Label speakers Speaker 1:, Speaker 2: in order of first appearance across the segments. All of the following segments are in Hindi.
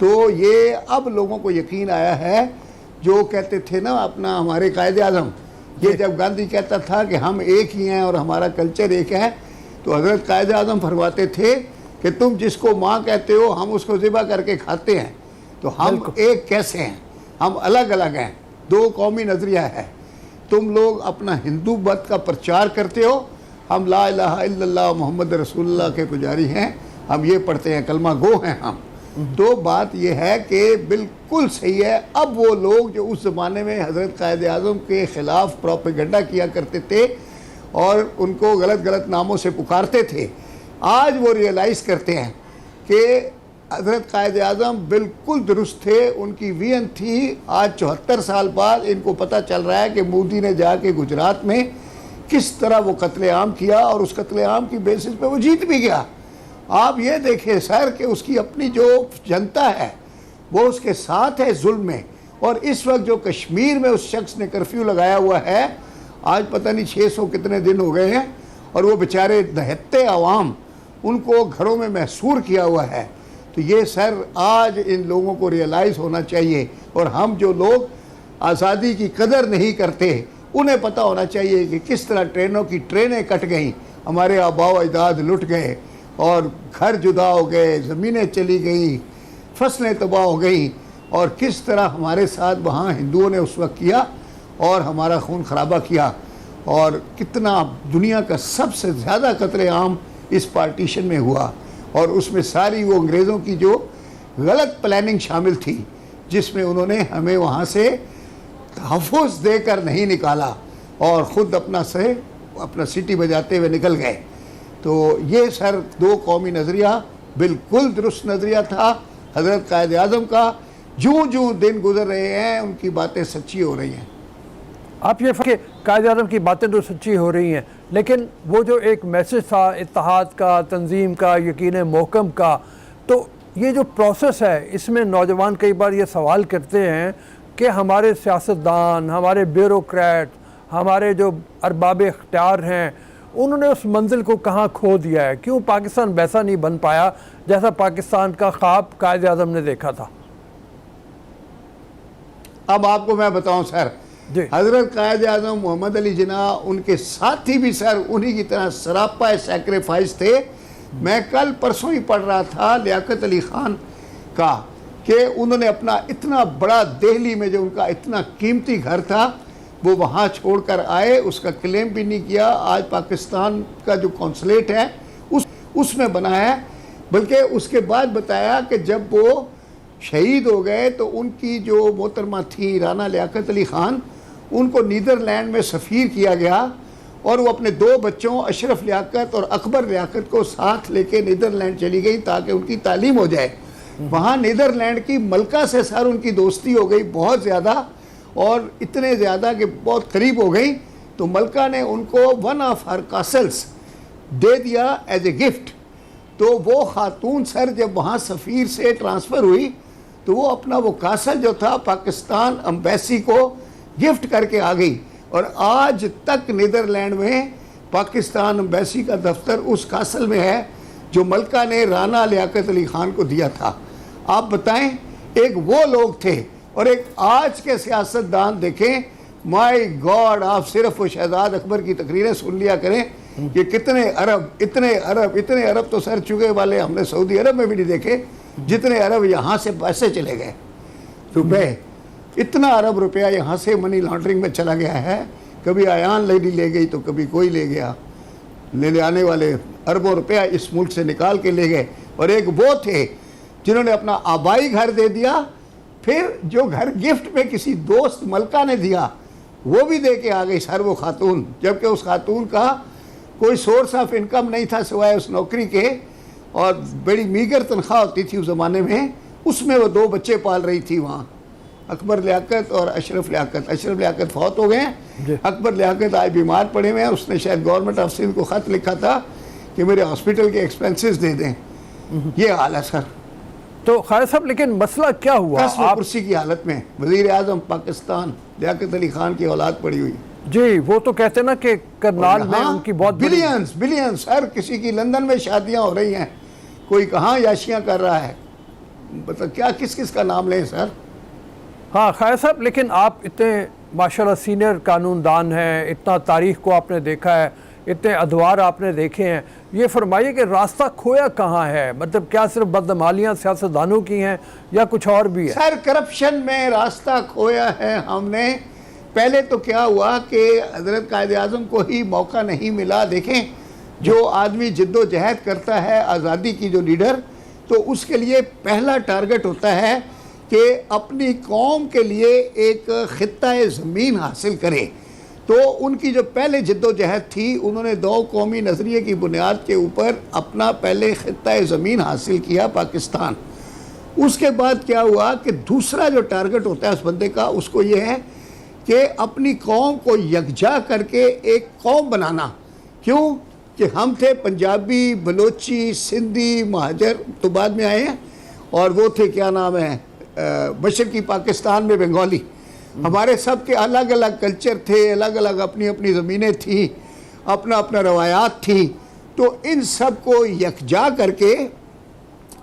Speaker 1: तो ये अब लोगों को यकीन आया है। जो कहते थे ना अपना हमारे कायदे आज़म, ये जब गांधी कहता था कि हम एक ही हैं और हमारा कल्चर एक है, तो हज़रत कायदे आज़म फरमाते थे कि तुम जिसको माँ कहते हो हम उसको ज़िबा करके खाते हैं, तो हम एक कैसे हैं, हम अलग अलग हैं, दो कौमी नज़रिया है। तुम लोग अपना हिंदू मत का प्रचार करते हो, हम ला इलाहा इल्लल्लाह मोहम्मद रसूलुल्लाह के पुजारी हैं, हम ये पढ़ते हैं, कलमा गो हैं हम। तो बात यह है कि बिल्कुल सही है। अब वो लोग जो उस ज़माने में हज़रत कायदे आज़म के ख़िलाफ़ प्रोपेगेंडा किया करते थे और उनको गलत गलत नामों से पुकारते थे, आज वो रियलाइज़ करते हैं कि हज़रत कायदे आज़म बिल्कुल दुरुस्त थे, उनकी विजन थी। आज 74 साल बाद इनको पता चल रहा है कि मोदी ने जाके गुजरात में किस तरह वो कत्लेआम किया और उस कत्लेआम की बेसिस पे वो जीत भी गया। आप ये देखें सर कि उसकी अपनी जो जनता है वो उसके साथ है जुल्म में। और इस वक्त जो कश्मीर में उस शख्स ने कर्फ्यू लगाया हुआ है, आज पता नहीं 600 कितने दिन हो गए हैं, और वो बेचारे दहते आवाम उनको घरों में महसूर किया हुआ है। तो ये सर आज इन लोगों को रियलाइज़ होना चाहिए, और हम जो लोग आज़ादी की कदर नहीं करते उन्हें पता होना चाहिए कि किस तरह ट्रेनों की ट्रेनें कट गईं, हमारे आबाओ अजदाद लुट गए और घर जुदा हो गए, ज़मीनें चली गई, फसलें तबाह हो गई, और किस तरह हमारे साथ वहाँ हिंदुओं ने उस वक्त किया और हमारा खून खराबा किया। और कितना दुनिया का सबसे ज़्यादा कत्लेआम इस पार्टीशन में हुआ, और उसमें सारी वो अंग्रेज़ों की जो गलत प्लानिंग शामिल थी, जिसमें उन्होंने हमें वहाँ से तहफ़्फ़ुज़ देकर नहीं निकाला और ख़ुद अपना सीटी बजाते हुए निकल गए। तो ये सर दो कौमी नज़रिया बिल्कुल दुरुस्त नज़रिया था हज़रत कायदे आज़म का। जूँ जूँ दिन गुजर रहे हैं उनकी बातें सच्ची हो रही हैं।
Speaker 2: आप ये कि कायदे आज़म की बातें तो सच्ची हो रही हैं, लेकिन वो जो एक मैसेज था इत्तेहाद का, तंजीम का, यकीन महकम का, तो ये जो प्रोसेस है इसमें नौजवान कई बार ये सवाल करते हैं कि हमारे सियासतदान, हमारे ब्यूरोक्रेट, हमारे जो अरबाब इख्तियार हैं, उन्होंने उस मंजिल को कहाँ खो दिया है? क्यों पाकिस्तान वैसा नहीं बन पाया जैसा पाकिस्तान का ख्वाब कायदे आज़म ने देखा था?
Speaker 1: अब आपको मैं बताऊं सर, हज़रत कायदे आज़म मोहम्मद अली जिन्ना, उनके साथी भी सर उन्हीं की तरह सरापा सैक्रिफाइस थे। मैं कल परसों ही पढ़ रहा था लियाकत अली ख़ान का कि उन्होंने अपना इतना बड़ा दिल्ली में जो उनका इतना कीमती घर था वो वहाँ छोड़कर आए, उसका क्लेम भी नहीं किया। आज पाकिस्तान का जो कौंसलेट है उसमें बना है। बल्कि उसके बाद बताया कि जब वो शहीद हो गए तो उनकी जो मोहतरमा थी राना लियाकत अली ख़ान, उनको नीदरलैंड में सफ़ीर किया गया, और वो अपने दो बच्चों अशरफ लियाकत और अकबर लियाकत को साथ लेके नीदरलैंड चली गई ताकि उनकी तालीम हो जाए। वहाँ नीदरलैंड की मलका से सर उनकी दोस्ती हो गई बहुत ज़्यादा, और इतने ज़्यादा कि बहुत करीब हो गई। तो मलका ने उनको वन ऑफ हर कासल्स दे दिया एज ए गिफ्ट। तो वो खातून सर जब वहाँ सफ़ीर से ट्रांसफ़र हुई तो वो अपना वो कासल जो था पाकिस्तान एम्बेसी को गिफ्ट करके आ गई, और आज तक नीदरलैंड में पाकिस्तान एम्बेसी का दफ्तर उस कासल में है जो मलका ने राना लियाकत अली ख़ान को दिया था। आप बताएं, एक वो लोग थे और एक आज के सियासतदान देखें। माय गॉड, आप सिर्फ वो शहजाद अकबर की तकरीरें सुन लिया करें कि कितने अरब, इतने अरब, इतने अरब तो सर चुके वाले हमने सऊदी अरब में भी नहीं देखे, जितने अरब यहाँ से पैसे चले गए रुपए। इतना अरब रुपया यहाँ से मनी लॉन्ड्रिंग में चला गया है। कभी आयान लेडी ले गई तो कभी कोई ले गया, ले आने वाले अरबों रुपया इस मुल्क से निकाल के ले गए। और एक वो थे जिन्होंने अपना आबाई घर दे दिया, फिर जो घर गिफ्ट में किसी दोस्त मलका ने दिया वो भी दे के आ गई सर वो खातून, जबकि उस खातून का कोई सोर्स ऑफ इनकम नहीं था सिवाय उस नौकरी के, और बड़ी मीगर तनख्वाह होती थी उस ज़माने में। उसमें वो दो बच्चे पाल रही थी वहाँ, अकबर लियाकत और अशरफ लियाकत। अशरफ लियाकत फौत हो गए हैं, अकबर लियाकत आज बीमार पड़े हुए हैं। उसने शायद गवर्नमेंट ऑफ सिंध को ख़त लिखा था कि मेरे हॉस्पिटल के एक्सपेंसेस दे दें। ये हाल है सर।
Speaker 2: तो खैर साहब, लेकिन मसला क्या हुआ?
Speaker 1: आप कुर्सी की हालत में वज़ीर आज़म पाकिस्तान लियाकत अली ख़ान की औलाद पड़ी हुई
Speaker 2: जी। वो तो कहते ना कि करनाल में उनकी बहुत
Speaker 1: बिलियंस सर, किसी की लंदन में शादियां हो रही हैं, कोई कहाँ याशियां कर रहा है। मतलब क्या किस किस का नाम लें सर?
Speaker 2: हाँ खैर साहब, लेकिन आप इतने माशाल्लाह सीनियर कानूनदान हैं, इतना तारीख को आपने देखा है, इतने अदवार आपने देखे हैं, ये फरमाइए कि रास्ता खोया कहाँ है? मतलब क्या सिर्फ बदमालियाँ सियासतदानों की हैं या कुछ और भी है?
Speaker 1: सर करप्शन में रास्ता खोया है हमने। पहले तो क्या हुआ कि हजरत कायदे आज़म को ही मौका नहीं मिला। देखें, जो आदमी जिद्दोजहद करता है आज़ादी की, जो लीडर, तो उसके लिए पहला टारगेट होता है कि अपनी कौम के लिए एक खित्ता ज़मीन हासिल करे। तो उनकी जो पहले जिद्दोजहद थी, उन्होंने दो कौमी नज़रिए की बुनियाद के ऊपर अपना पहले खित्ता ज़मीन हासिल किया, पाकिस्तान। उसके बाद क्या हुआ कि दूसरा जो टारगेट होता है उस बंदे का, उसको ये है कि अपनी कौम को यकजा करके एक कौम बनाना। क्यों कि हम थे पंजाबी, बलोची, सिंधी, महाजर तो बाद में आए हैं, और वो थे क्या नाम है मशरकी पाकिस्तान में बंगाली। हमारे सब के अलग अलग कल्चर थे, अलग अलग अपनी अपनी ज़मीनें थी, अपना अपना रवायात थी। तो इन सब को यकजा करके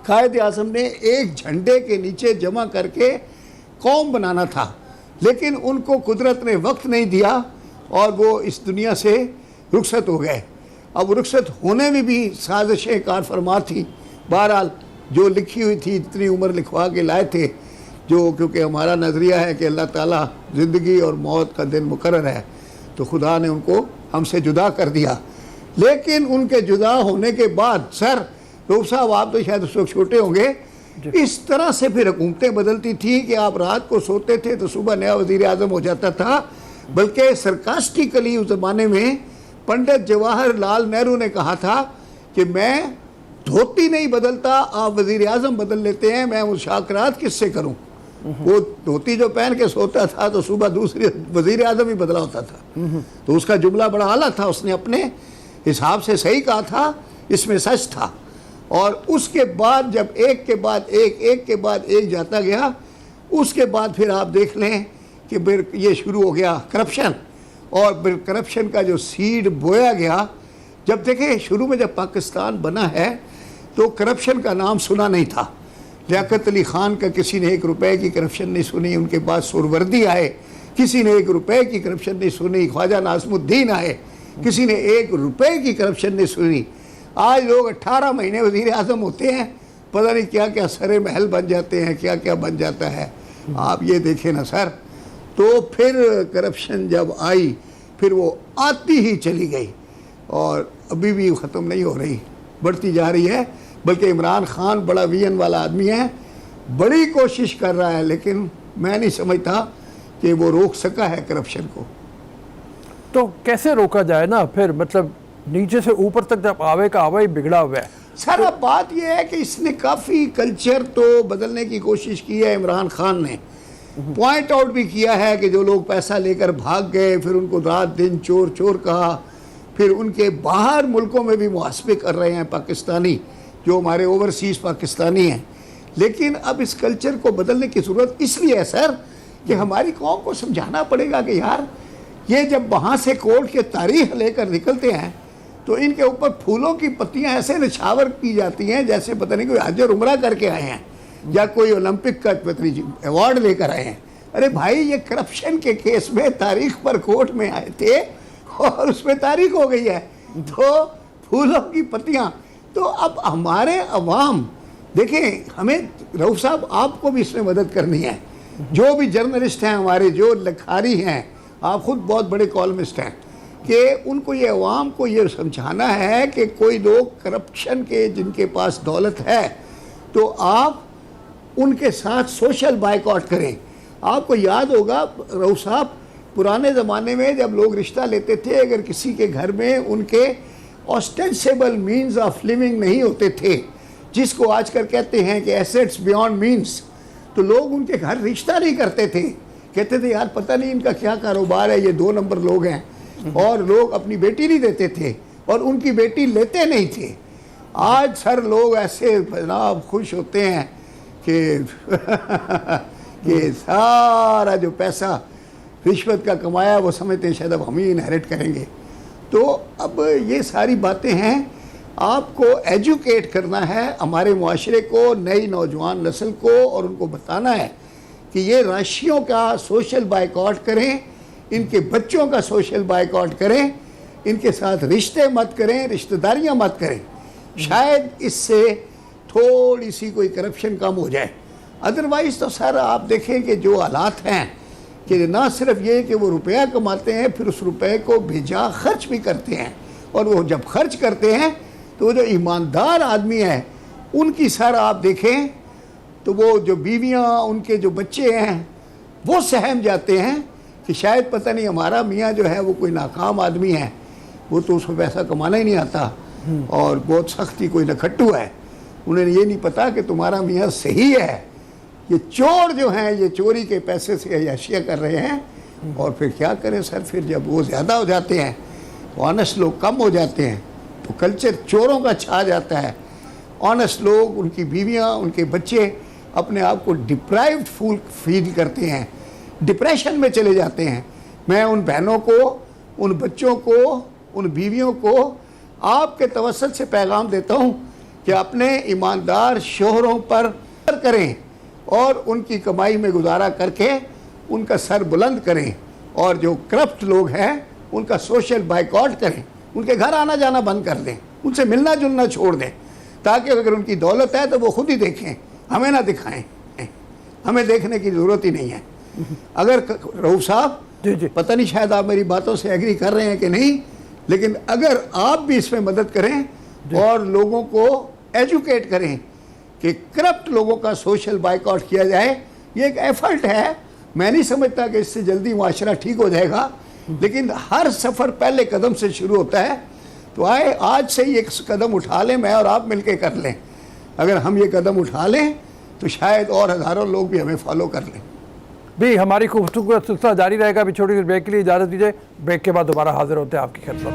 Speaker 1: कायदे आज़म ने एक झंडे के नीचे जमा करके कौम बनाना था, लेकिन उनको कुदरत ने वक्त नहीं दिया और वो इस दुनिया से रुखसत हो गए। अब रुखसत होने में भी साजिशें कार फरमा थी। बहरहाल जो लिखी हुई थी, इतनी उम्र लिखवा के लाए थे, जो क्योंकि हमारा नज़रिया है कि अल्लाह ताला ज़िंदगी और मौत का दिन मुकर्रर है, तो खुदा ने उनको हमसे जुदा कर दिया। लेकिन उनके जुदा होने के बाद सर रूप साहब, आप तो शायद उस वक्त छोटे होंगे, इस तरह से फिर हुकूमतें बदलती थी कि आप रात को सोते थे तो सुबह नया वज़ीर आज़म हो जाता था। बल्कि सरकास्टिकली उस ज़माने में पंडित जवाहरलाल नेहरू ने कहा था कि मैं धोती नहीं बदलता, आप वज़ीर आज़म बदल लेते हैं, मैं मुशाकरात किससे करूं? वो धोती जो पहन के सोता था तो सुबह दूसरी वज़ीर आज़म ही बदला होता था। तो उसका जुमला बड़ा आला था, उसने अपने हिसाब से सही कहा था, इसमें सच था। और उसके बाद जब एक के बाद एक जाता गया, उसके बाद फिर आप देख लें कि फिर ये शुरू हो गया करप्शन, और फिर करप्शन का जो सीड बोया गया। जब देखें शुरू में जब पाकिस्तान बना है तो करप्शन का नाम सुना नहीं था। लियाकत अली ख़ान का किसी ने 1 रुपए की करप्शन नहीं सुनी, उनके बाद सुरवर्दी आए, किसी ने 1 रुपए की करप्शन नहीं सुनी, ख्वाजा नाज़मुद्दीन आए, किसी ने 1 रुपए की करप्शन नहीं सुनी। आज लोग 18 महीने वज़ीर आज़म होते हैं, पता नहीं क्या क्या सरे महल बन जाते हैं, क्या क्या बन जाता है। आप ये देखें ना सर। तो फिर करप्शन जब आई, फिर वो आती ही चली गई और अभी भी ख़त्म नहीं हो रही, बढ़ती जा रही है। बल्कि इमरान खान बड़ा विजन वाला आदमी है, बड़ी कोशिश कर रहा है, लेकिन मैं नहीं समझता कि वो रोक सका है करप्शन को।
Speaker 2: तो कैसे रोका जाए ना फिर? मतलब नीचे से ऊपर तक जब आवे का आवा ही बिगड़ा हुआ है।
Speaker 1: सर अब बात यह है कि इसने काफ़ी कल्चर तो बदलने की कोशिश की है। इमरान खान ने पॉइंट आउट भी किया है कि जो लोग पैसा लेकर भाग गए, फिर उनको रात दिन चोर चोर कहा, फिर उनके बाहर मुल्कों में भी मुहासबे कर रहे हैं पाकिस्तानी, जो हमारे ओवरसीज़ पाकिस्तानी हैं। लेकिन अब इस कल्चर को बदलने की ज़रूरत इसलिए है सर कि हमारी कौम को समझाना पड़ेगा कि यार ये जब वहाँ से कोर्ट के तारीख लेकर निकलते हैं तो इनके ऊपर फूलों की पत्तियाँ ऐसे निछावर की जाती हैं जैसे पता नहीं कोई हज और उम्रा करके आए हैं या कोई ओलंपिक का अवार्ड लेकर आए हैं। अरे भाई, ये करप्शन के केस में तारीख पर कोर्ट में आए थे और उसमें तारीख हो गई है, तो फूलों की पत्तियाँ। तो अब हमारे अवाम देखें, हमें रऊफ साहब आपको भी इसमें मदद करनी है। जो भी जर्नलिस्ट हैं हमारे, जो लिखारी हैं, आप खुद बहुत बड़े कॉलमिस्ट हैं, कि उनको ये अवाम को ये समझाना है कि कोई लोग करप्शन के जिनके पास दौलत है तो आप उनके साथ सोशल बाइकआउट करें। आपको याद होगा रऊफ साहब, पुराने ज़माने में जब लोग रिश्ता लेते थे, अगर किसी के घर में उनके ऑस्टेंसिबल मीन्स ऑफ लिविंग नहीं होते थे, जिसको आजकल कहते हैं कि एसेट्स बियॉन्ड मीन्स, तो लोग उनके घर रिश्ता नहीं करते थे। कहते थे यार पता नहीं इनका क्या कारोबार है, ये 2 नंबर लोग हैं, और लोग अपनी बेटी नहीं देते थे और उनकी बेटी लेते नहीं थे। आज सर लोग ऐसे जनाब खुश होते हैं कि कि सारा जो पैसा रिश्वत का कमाया वो समझते हैं शायद अब हम ही इनहेरिट करेंगे। तो अब ये सारी बातें हैं आपको एजुकेट करना है हमारे मुआशरे को, नई नौजवान नस्ल को, और उनको बताना है कि ये राशियों का सोशल बाइकआउट करें, इनके बच्चों का सोशल बाइकआउट करें, इनके साथ रिश्ते मत करें, रिश्तेदारियां मत करें। शायद इससे थोड़ी सी कोई करप्शन कम हो जाए। अदरवाइज़ तो सर आप देखें कि जो हालात हैं कि ना सिर्फ ये कि वो रुपया कमाते हैं, फिर उस रुपये को बेजा खर्च भी करते हैं, और वो जब खर्च करते हैं तो जो ईमानदार आदमी है उनकी सर आप देखें तो वो जो बीवियां, उनके जो बच्चे हैं, वो सहम जाते हैं कि शायद पता नहीं हमारा मियाँ जो है वो कोई नाकाम आदमी है, वो तो उसको पैसा कमाना ही नहीं आता और बहुत सख्ती कोई नखट्टू है। उन्हें ये नहीं पता कि तुम्हारा मियाँ सही है, ये चोर जो हैं ये चोरी के पैसे से अय्याशियाँ कर रहे हैं। और फिर क्या करें सर, फिर जब वो ज़्यादा हो जाते हैं तो ऑनेस्ट लोग कम हो जाते हैं, तो कल्चर चोरों का छा जाता है। ऑनेस्ट लोग, उनकी बीवियां, उनके बच्चे अपने आप को डिप्राइव्ड फील करते हैं, डिप्रेशन में चले जाते हैं। मैं उन बहनों को, उन बच्चों को, उन बीवियों को आपके तवस्सुत से पैगाम देता हूँ कि अपने ईमानदार शोहरों पर करें और उनकी कमाई में गुजारा करके उनका सर बुलंद करें, और जो करप्ट लोग हैं उनका सोशल बाइकआउट करें, उनके घर आना जाना बंद कर दें, उनसे मिलना जुलना छोड़ दें, ताकि अगर उनकी दौलत है तो वो खुद ही देखें, हमें ना दिखाएं, हमें देखने की ज़रूरत ही नहीं है। अगर रऊफ साहब
Speaker 2: जी
Speaker 1: पता नहीं शायद आप मेरी बातों से एग्री कर रहे हैं कि नहीं, लेकिन अगर आप भी इसमें मदद करें और लोगों को एजुकेट करें कि करप्ट लोगों का सोशल बाइकआउट किया जाए, ये एक एफर्ट है। मैं नहीं समझता कि इससे जल्दी माशरा ठीक हो जाएगा, लेकिन हर सफ़र पहले कदम से शुरू होता है। तो आए आज से ही एक कदम उठा लें, मैं और आप मिलके कर लें। अगर हम ये कदम उठा लें तो शायद और हज़ारों लोग भी हमें फॉलो कर लें।
Speaker 2: भी हमारी खूबसूरत का सिलसिला जारी रहेगा। अभी छोटी सी ब्रेक के लिए इजाज़त दीजिए, ब्रेक के बाद दोबारा हाजिर होते हैं आपकी खिदमत।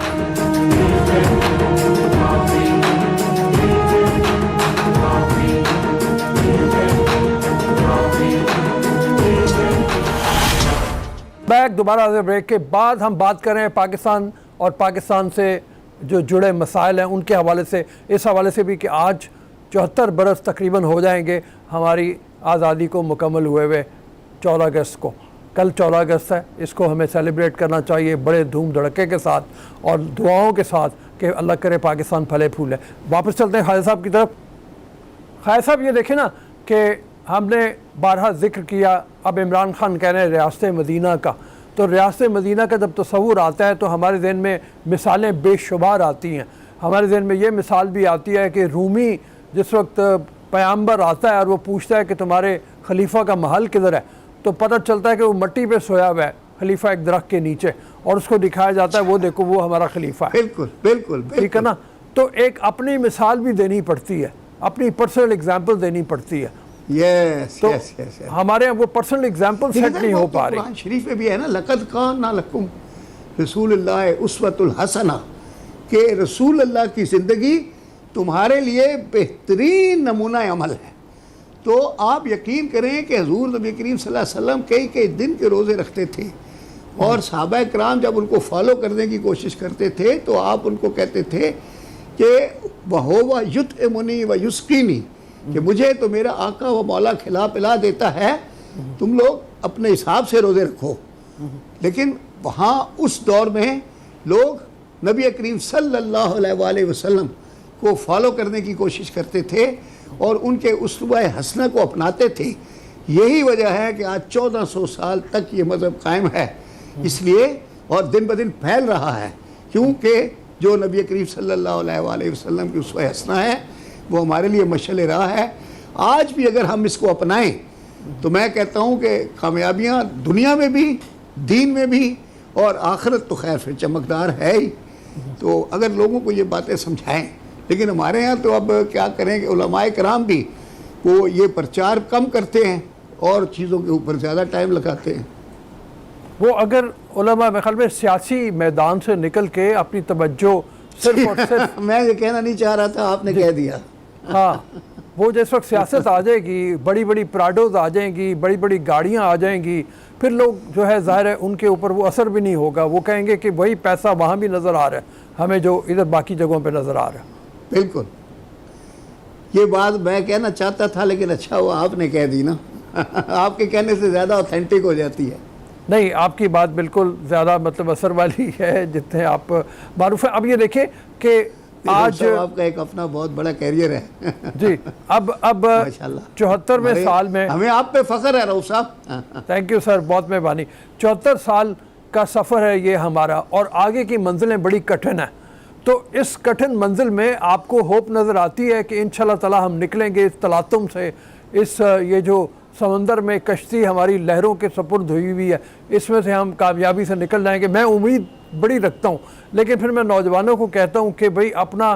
Speaker 2: बैक दोबारा ब्रेक के बाद हम बात कर रहे हैं पाकिस्तान और पाकिस्तान से जो जुड़े मसाइल हैं उनके हवाले से, इस हवाले से भी कि आज 74 बरस तकरीबन हो जाएंगे हमारी आज़ादी को मुकम्मल हुए 14 अगस्त को। कल 14 अगस्त है, इसको हमें सेलिब्रेट करना चाहिए बड़े धूम धड़के के साथ और दुआओं के साथ कि अल्लाह करे पाकिस्तान फले फूले। वापस चलते हैं खालिद साहब की तरफ। खालिद साहब ये देखें ना कि हमने बारहा जिक्र किया, अब इमरान खान कह रहे हैं रियासत मदीना का, तो रियासत मदीना का जब तस्वुर आता है तो हमारे जहन में मिसालें बेशुमार आती हैं। हमारे जहन में ये मिसाल भी आती है कि रूमी जिस वक्त पैगंबर आता है और वो पूछता है कि तुम्हारे खलीफा का महल किधर है, तो पता चलता है कि वो मट्टी पे सोया हुआ है खलीफा एक दरख्त के नीचे, और उसको दिखाया जाता है वो देखो वो हमारा खलीफा है।
Speaker 1: बिल्कुल बिल्कुल
Speaker 2: ठीक है ना। तो एक अपनी मिसाल भी देनी पड़ती है, अपनी पर्सनल एग्जाम्पल देनी पड़ती है।
Speaker 1: यस
Speaker 2: तो
Speaker 1: यस यस
Speaker 2: हमारे यहाँ वो पर्सनल एग्जाम्पल सेट नहीं हो पा रही।
Speaker 1: कुरान शरीफ में भी है ना, लक़द काना लकुम रसूलुल्लाह उस्वतुल हसना, के रसूल अल्लाह की ज़िंदगी तुम्हारे लिए बेहतरीन नमूना अमल है। तो आप यकीन करें कि हुज़ूर नबी करीम सल्लल्लाहु अलैहि वसल्लम कई कई दिन के रोज़े रखते थे, और सहाबा कराम जब उनको फॉलो करने की कोशिश करते थे तो आप उनको कहते थे कि वहुवा युतइमुनी व युस्कीनी, कि मुझे तो मेरा आका व मौला खिला पिला देता है, तुम लोग अपने हिसाब से रोज़े रखो। लेकिन वहाँ उस दौर में लोग नबी करीम सल्लल्लाहु अलैहि वसल्लम को फॉलो करने की कोशिश करते थे और उनके उस्लूब हसना को अपनाते थे। यही वजह है कि आज 1400 साल तक ये मज़हब कायम है, इसलिए और दिन ब दिन फैल रहा है, क्योंकि जो नबी करीम सल्लल्लाहु अलैहि वसल्लम की उस्वा हसना है वो हमारे लिए मशअल राह है। आज भी अगर हम इसको अपनाएं तो मैं कहता हूँ कि कामयाबियाँ दुनिया में भी, दीन में भी, और आखिरत तो खैर फिर चमकदार है ही। तो अगर लोगों को ये बातें समझाएं, लेकिन हमारे यहाँ तो अब क्या करें कि उलमाए कराम भी वो ये प्रचार कम करते हैं और चीज़ों के ऊपर ज़्यादा टाइम लगाते हैं।
Speaker 2: वो अगर उलमा मेरे ख्याल में सियासी मैदान से निकल के अपनी तवज्जो सिर्फ और सिर्फ
Speaker 1: मैं ये कहना नहीं चाह रहा था, आपने कह दिया।
Speaker 2: हाँ, वो जिस वक्त सियासत आ जाएगी, बड़ी बड़ी प्राडोज आ जाएंगी, बड़ी बड़ी गाड़ियाँ आ जाएंगी, फिर लोग जो है ज़ाहिर है उनके ऊपर वो असर भी नहीं होगा। वो कहेंगे कि वही पैसा वहाँ भी नज़र आ रहा है हमें जो इधर बाकी जगहों पे नज़र आ रहा है।
Speaker 1: बिल्कुल, ये बात मैं कहना चाहता था लेकिन अच्छा हुआ आपने कह दी ना। आपके कहने से ज़्यादा ऑथेंटिक हो जाती है।
Speaker 2: नहीं, आपकी बात बिल्कुल ज़्यादा मतलब असर वाली है जितने आप मारूफ है। अब ये देखिए कि आज
Speaker 1: आपका एक अपना बहुत बड़ा कैरियर है।
Speaker 2: जी, अब
Speaker 1: माशाल्लाह
Speaker 2: 74वें साल में
Speaker 1: हमें आप पे फख्र है रऊफ साहब।
Speaker 2: थैंक यू सर, बहुत मेहरबानी। 74 साल का सफ़र है ये हमारा, और आगे की मंजिलें बड़ी कठिन हैं। तो इस कठिन मंजिल में आपको होप नज़र आती है कि इंशाल्लाह ताला हम निकलेंगे इस तलातुम से, इस ये जो समंदर में कश्ती हमारी लहरों के सपुर्द हुई हुई है, इसमें से हम कामयाबी से निकल जाएंगे? मैं उम्मीद बड़ी रखता हूँ, लेकिन फिर मैं नौजवानों को कहता हूँ कि भाई अपना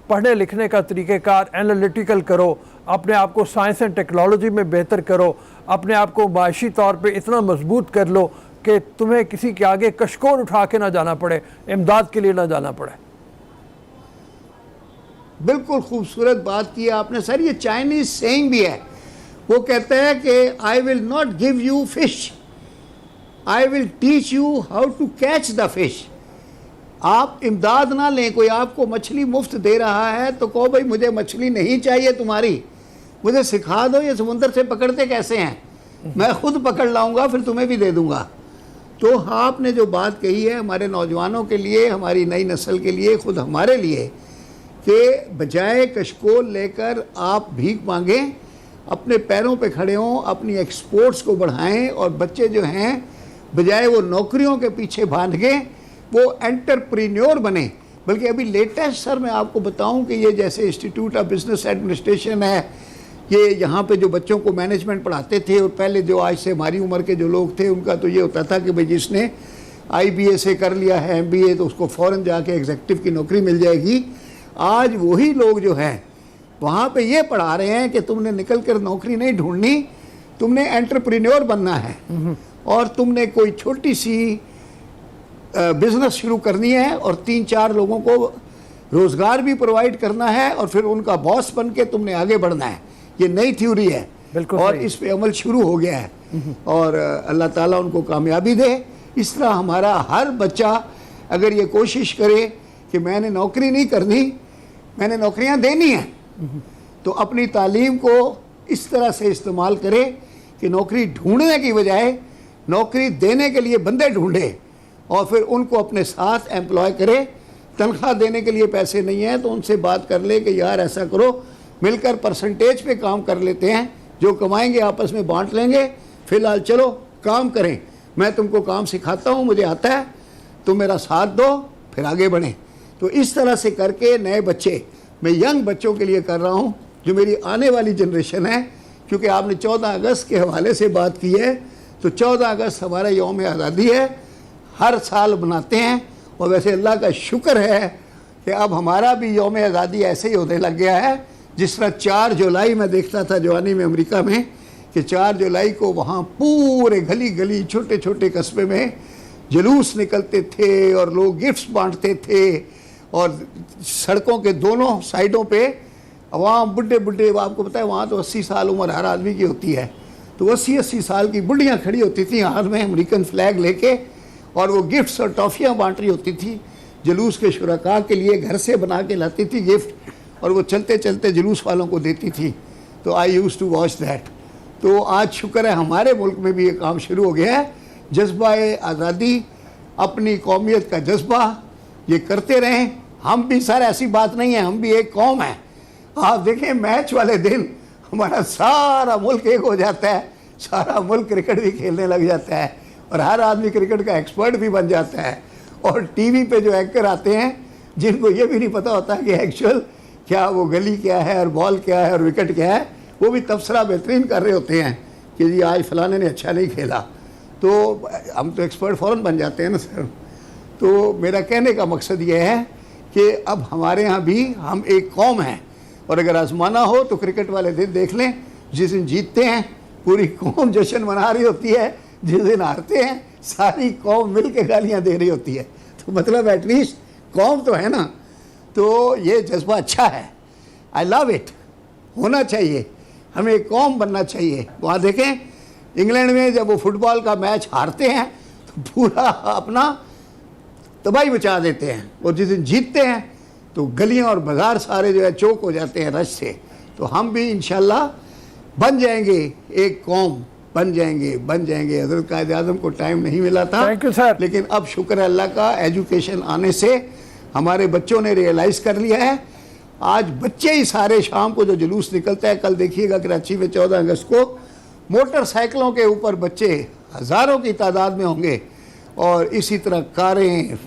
Speaker 2: पढ़ने लिखने का तरीक़ेकार एनालिटिकल करो, अपने आप को साइंस एंड टेक्नोलॉजी में बेहतर करो, अपने आप को माशी तौर पे इतना मजबूत कर लो कि तुम्हें किसी के आगे कशकोर उठा के ना जाना पड़े, इमदाद के लिए ना जाना पड़े।
Speaker 1: बिल्कुल खूबसूरत बात की आपने सर। ये चाइनीज सेइंग भी है, वो कहते हैं कि I will not give you fish, I will teach you how to catch the fish. आप इमदाद ना लें, कोई आपको मछली मुफ्त दे रहा है तो कहो भाई मुझे मछली नहीं चाहिए तुम्हारी, मुझे सिखा दो ये समुद्र से पकड़ते कैसे हैं, मैं खुद पकड़ लाऊंगा फिर तुम्हें भी दे दूंगा। तो आपने जो बात कही है हमारे नौजवानों के लिए, हमारी नई नस्ल के लिए, खुद हमारे लिए, कि बजाय कशकोल लेकर आप भीख मांगें, अपने पैरों पे खड़े हों, अपनी एक्सपोर्ट्स को बढ़ाएं, और बच्चे जो हैं बजाय वो नौकरियों के पीछे भागें वो एंटरप्रेन्योर बने। बल्कि अभी लेटेस्ट सर मैं आपको बताऊं कि ये जैसे इंस्टीट्यूट ऑफ बिजनेस एडमिनिस्ट्रेशन है, ये यहाँ पे जो बच्चों को मैनेजमेंट पढ़ाते थे, और पहले जो आज से हमारी उम्र के जो लोग थे उनका तो ये होता था कि भाई जिसने IBA से कर लिया है MBA तो उसको फ़ौरन जाके एग्जीक्यूटिव की नौकरी मिल जाएगी। आज वही लोग जो हैं वहाँ पे ये पढ़ा रहे हैं कि तुमने निकल कर नौकरी नहीं ढूंढनी, तुमने एंटरप्रेन्योर बनना है, और तुमने कोई छोटी सी बिजनेस शुरू करनी है और 3-4 लोगों को रोज़गार भी प्रोवाइड करना है, और फिर उनका बॉस बन के तुमने आगे बढ़ना है। ये नई थ्योरी है और इस पे अमल शुरू हो गया है, और अल्लाह ताला उनको कामयाबी दे। इस तरह हमारा हर बच्चा अगर ये कोशिश करे कि मैंने नौकरी नहीं करनी, मैंने नौकरियां देनी हैं, तो अपनी तालीम को इस तरह से इस्तेमाल करे कि नौकरी ढूंढने की बजाय नौकरी देने के लिए बंदे ढूंढे, और फिर उनको अपने साथ एम्प्लॉय करे। तनख्वाह देने के लिए पैसे नहीं है तो उनसे बात कर ले कि यार ऐसा करो, मिलकर परसेंटेज पे काम कर लेते हैं, जो कमाएंगे आपस में बांट लेंगे, फिलहाल चलो काम करें, मैं तुमको काम सिखाता हूँ, मुझे आता है, तुम मेरा साथ दो, फिर आगे बढ़ें। तो इस तरह से करके नए बच्चे, मैं यंग बच्चों के लिए कर रहा हूँ जो मेरी आने वाली जनरेशन है, क्योंकि आपने 14 अगस्त के हवाले से बात की है, तो 14 अगस्त हमारा यौम आज़ादी है, हर साल मनाते हैं, और वैसे अल्लाह का शुक्र है कि अब हमारा भी यौम आज़ादी ऐसे ही होने लग गया है। जिस तरह 4 जुलाई में देखता था जवानी में अमेरिका में कि 4 जुलाई को वहाँ पूरे गली गली छोटे छोटे कस्बे में जुलूस निकलते थे और लोग गिफ्ट्स बांटते थे, और सड़कों के दोनों साइडों पे वहाँ बुढ़े बुढ़े, आपको पता है वहाँ तो 80 साल उम्र हर आदमी की होती है, तो 80-80 साल की बुढ़ियाँ खड़ी होती थी हाथ में अमेरिकन फ्लैग लेके, और वो गिफ्ट्स और टॉफ़ियाँ बांट रही होती थी जुलूस के शुरका के लिए, घर से बना के लाती थी गिफ्ट, और वो चलते चलते जुलूस वालों को देती थी। तो आई यूज़ टू वॉच दैट। तो आज शुक्र है हमारे मुल्क में भी ये काम शुरू हो गया है, जज्बा आज़ादी, अपनी कौमियत का जज्बा, ये करते रहें। हम भी सर ऐसी बात नहीं है, हम भी एक कौम है। आप देखें मैच वाले दिन हमारा सारा मुल्क एक हो जाता है, सारा मुल्क क्रिकेट भी खेलने लग जाता है, और हर आदमी क्रिकेट का एक्सपर्ट भी बन जाता है। और टीवी पे जो एंकर आते हैं जिनको ये भी नहीं पता होता कि एक्चुअल क्या वो गली क्या है और बॉल क्या है और विकेट क्या है, वो भी तबसरा बेहतरीन कर रहे होते हैं कि जी आज फलाने ने अच्छा नहीं खेला, तो हम तो एक्सपर्ट फ़ौरन बन जाते हैं ना सर। तो मेरा कहने का मकसद ये है कि अब हमारे यहाँ भी हम एक कौम हैं, और अगर आजमाना हो तो क्रिकेट वाले दिन देख लें, जिस दिन जीतते हैं पूरी कौम जश्न मना रही होती है, जिस दिन हारते हैं सारी कौम मिल के गालियाँ दे रही होती है। तो मतलब एटलीस्ट कौम तो है ना, तो ये जज्बा अच्छा है, आई लव इट, होना चाहिए, हमें एक कौम बनना चाहिए। वहाँ देखें इंग्लैंड में जब वो फुटबॉल का मैच हारते हैं तो पूरा अपना तबाही मचा देते हैं, और जिस दिन जीतते हैं तो गलियां और बाजार सारे जो है चौक हो जाते हैं रश से। तो हम भी इंशाल्लाह बन जाएंगे, एक कौम बन जाएंगे। हज़रत कायद आज़म को टाइम नहीं मिला था,
Speaker 2: थैंक यू सर।
Speaker 1: लेकिन अब शुक्र है अल्लाह का, एजुकेशन आने से हमारे बच्चों ने रियलाइज कर लिया है। आज बच्चे ही सारे शाम को जो जुलूस निकलता है, कल देखिएगा कराची में 14 अगस्त को मोटरसाइकिलों के ऊपर बच्चे हज़ारों की तादाद में होंगे, और इसी तरह कारें,